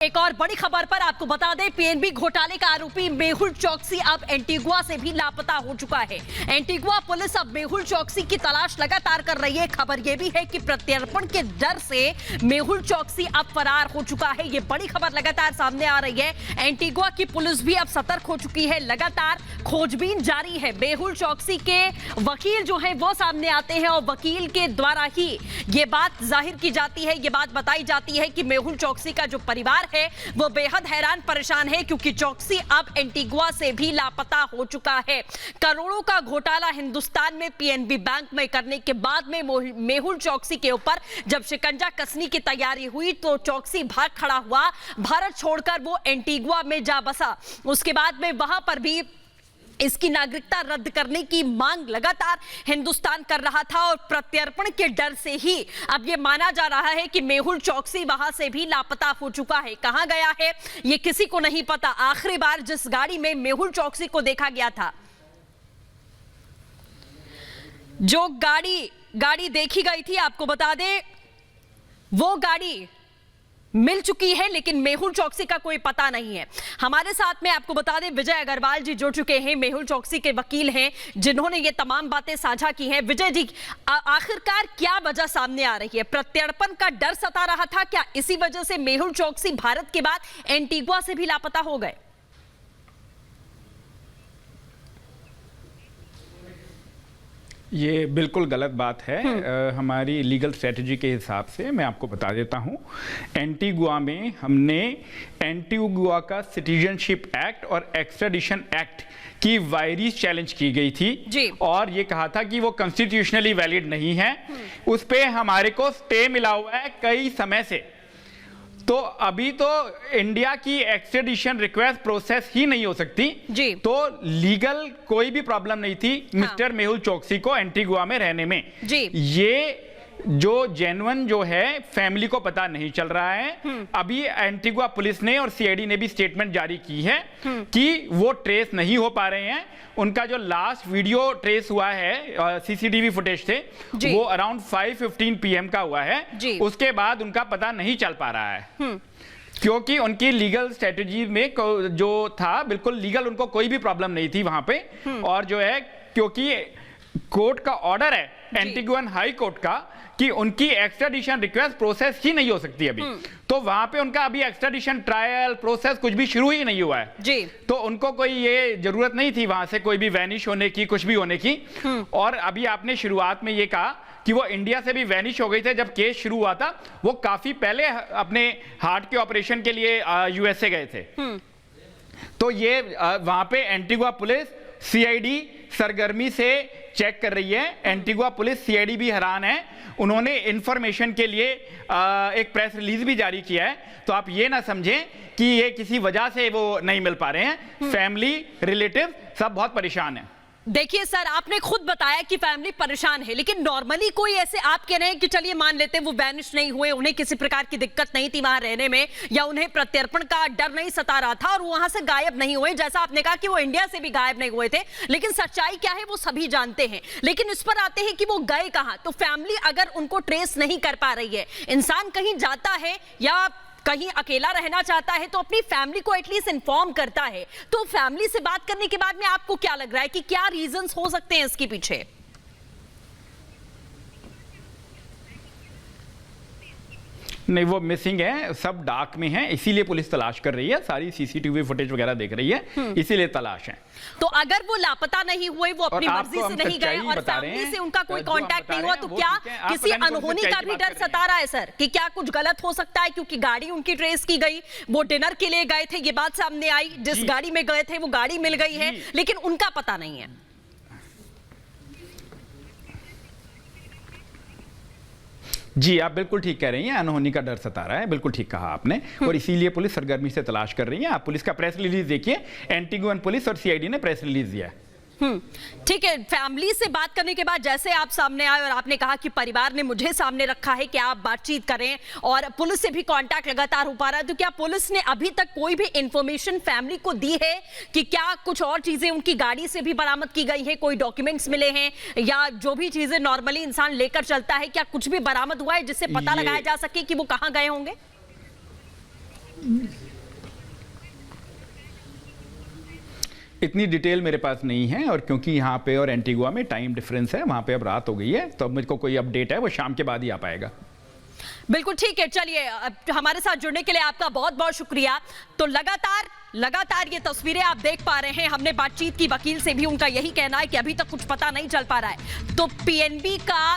एक और बड़ी खबर पर आपको बता दें, पीएनबी घोटाले का आरोपी मेहुल चौकसी अब एंटीगुआ से भी लापता हो चुका है। एंटीगुआ पुलिस अब मेहुल चौकसी की तलाश लगातार कर रही है। खबर यह भी है कि प्रत्यर्पण के डर से मेहुल चौकसी अब फरार हो चुका है। यह बड़ी खबर लगातार सामने आ रही है। एंटीगुआ की पुलिस भी अब सतर्क हो चुकी है, लगातार खोजबीन जारी है। मेहुल चौकसी के वकील जो है वो सामने आते हैं और वकील के द्वारा ही ये बात जाहिर की जाती है, ये बात बताई जाती है कि मेहुल चौकसी का जो परिवार है वो बेहद हैरान परेशान है, क्योंकि चौकसी अब एंटीगुआ से भी लापता हो चुका है। करोड़ों का घोटाला हिंदुस्तान में पीएनबी बैंक में करने के बाद में मेहुल चौकसी के ऊपर जब शिकंजा कसने की तैयारी हुई तो चौकसी भाग खड़ा हुआ। भारत छोड़कर वो एंटीगुआ में जा बसा। उसके बाद में वहां पर भी इसकी नागरिकता रद्द करने की मांग लगातार हिंदुस्तान कर रहा था और प्रत्यर्पण के डर से ही अब यह माना जा रहा है कि मेहुल चौकसी वहां से भी लापता हो चुका है। कहां गया है यह किसी को नहीं पता। आखिरी बार जिस गाड़ी में मेहुल चौकसी को देखा गया था, जो गाड़ी देखी गई थी, आपको बता दें वो गाड़ी मिल चुकी है, लेकिन मेहुल चौकसी का कोई पता नहीं है। हमारे साथ में आपको बता दें विजय अग्रवाल जी जुड़ चुके हैं, मेहुल चौकसी के वकील हैं, जिन्होंने ये तमाम बातें साझा की हैं। विजय जी, आखिरकार क्या वजह सामने आ रही है? प्रत्यर्पण का डर सता रहा था क्या? इसी वजह से मेहुल चौकसी भारत के बाद एंटीगुआ से भी लापता हो गए? ये बिल्कुल गलत बात है। हमारी लीगल स्ट्रेटजी के हिसाब से मैं आपको बता देता हूं, एंटीगुआ में हमने एंटीगुआ का सिटीजनशिप एक्ट और एक्स्ट्राडिशन एक्ट की वायरीज चैलेंज की गई थी जी। और ये कहा था कि वो कॉन्स्टिट्यूशनली वैलिड नहीं है। उस पे हमारे को स्टे मिला हुआ है कई समय से। तो अभी तो इंडिया की एक्स्ट्रेडिशन रिक्वेस्ट प्रोसेस ही नहीं हो सकती जी। तो लीगल कोई भी प्रॉब्लम नहीं थी मिस्टर मेहुल चौकसी को एंटीगुआ में रहने में जी। ये जो जेन्युइन जो है फैमिली को पता नहीं चल रहा है। अभी एंटीगुआ पुलिस ने और सीआईडी ने भी स्टेटमेंट जारी की है कि वो ट्रेस नहीं हो पा रहे हैं। उनका जो लास्ट वीडियो ट्रेस हुआ है सीसीटीवी फुटेज से, वो अराउंड 5:15 PM का हुआ है। उसके बाद उनका पता नहीं चल पा रहा है क्योंकि उनकी लीगल स्ट्रेटेजी में जो था बिल्कुल लीगल, उनको कोई भी प्रॉब्लम नहीं थी वहां पे। और जो है क्योंकि कोर्ट का ऑर्डर है एंटीगुआन हाई कोर्ट का कि उनकी एक्स्ट्राडिशन रिक्वेस्ट प्रोसेस ही नहीं हो सकती अभी, तो वहां पे उनका अभी एक्स्ट्राडिशन ट्रायल प्रोसेस कुछ भी शुरू ही नहीं हुआ है जी। तो उनको कोई ये जरूरत नहीं थी वहां से कोई भी वैनिश होने की, कुछ भी होने की। और अभी आपने शुरुआत में ये कहा कि वो इंडिया से भी वैनिश हो गई थे जब केस शुरू हुआ था। वो काफी पहले अपने हार्ट के ऑपरेशन के लिए यूएसए गए थे। तो ये वहां पे एंटीगुआ पुलिस सीआईडी सरगर्मी से चेक कर रही है। एंटीगुआ पुलिस सीआईडी भी हैरान है। उन्होंने इंफॉर्मेशन के लिए एक प्रेस रिलीज भी जारी किया है। तो आप ये ना समझें कि ये किसी वजह से वो नहीं मिल पा रहे हैं। फैमिली रिलेटिव सब बहुत परेशान है। देखिए सर, आपने खुद बताया कि फैमिली परेशान है, लेकिन नॉर्मली कोई ऐसे आप कह रहे हैं कि चलिए मान लेते हैं वो वैनिश नहीं हुए, उन्हें किसी प्रकार की दिक्कत नहीं थी वहां रहने में, या उन्हें प्रत्यर्पण का डर नहीं सता रहा था और वहां से गायब नहीं हुए, जैसा आपने कहा कि वो इंडिया से भी गायब नहीं हुए थे। लेकिन सच्चाई क्या है वो सभी जानते हैं। लेकिन इस पर आते हैं कि वो गए कहां। तो फैमिली अगर उनको ट्रेस नहीं कर पा रही है, इंसान कहीं जाता है या कहीं अकेला रहना चाहता है तो अपनी फैमिली को एटलीस्ट इन्फॉर्म करता है। तो फैमिली से बात करने के बाद में आपको क्या लग रहा है कि क्या रीजंस हो सकते हैं इसके पीछे? नहीं, वो मिसिंग है, सब डार्क में है, इसीलिए पुलिस तलाश कर रही है। सारी सीसीटीवी फुटेज वगैरह देख रही है, इसीलिए तलाश है। तो अगर वो लापता नहीं हुए, वो अपनी मर्जी से नहीं गए और फैमिली से उनका कोई कांटेक्ट नहीं हुआ, तो क्या किसी अनहोनी का भी डर सता रहा है सर कि क्या कुछ गलत हो सकता है? क्योंकि गाड़ी उनकी ट्रेस की गई, वो डिनर के लिए गए थे, ये बात सामने आई, जिस गाड़ी में गए थे वो गाड़ी मिल गई है, लेकिन उनका पता नहीं है। जी, आप बिल्कुल ठीक कह रही हैं, अनहोनी का डर सता रहा है, बिल्कुल ठीक कहा आपने। और इसीलिए पुलिस सरगर्मी से तलाश कर रही है। आप पुलिस का प्रेस रिलीज देखिए, एंटीगुआन पुलिस और सीआईडी ने प्रेस रिलीज दिया है। ठीक है। फैमिली से बात करने के बाद जैसे आप सामने आए और आपने कहा कि परिवार ने मुझे सामने रखा है कि आप बातचीत करें और पुलिस से भी कांटेक्ट लगातार हो पा रहा है, तो क्या पुलिस ने अभी तक कोई भी इंफॉर्मेशन फैमिली को दी है कि क्या कुछ और चीजें उनकी गाड़ी से भी बरामद की गई है, कोई डॉक्यूमेंट्स मिले हैं, या जो भी चीजें नॉर्मली इंसान लेकर चलता है, क्या कुछ भी बरामद हुआ है जिससे पता लगाया जा सके कि वो कहां गए होंगे? इतनी डिटेल मेरे पास नहीं है, और क्योंकि यहाँ पे और एंटीगुआ में टाइम डिफरेंस है, वहाँ पे अब रात हो गई है, तो अब मुझको कोई अपडेट है वो शाम के बाद ही आ पाएगा। बिल्कुल ठीक है, चलिए हमारे साथ जुड़ने के लिए आपका बहुत बहुत शुक्रिया। तो लगातार ये तस्वीरें आप देख पा रहे हैं, हमने बातचीत की वकील से भी, उनका यही कहना है कि अभी तक कुछ पता नहीं चल पा रहा है। तो पीएनबी का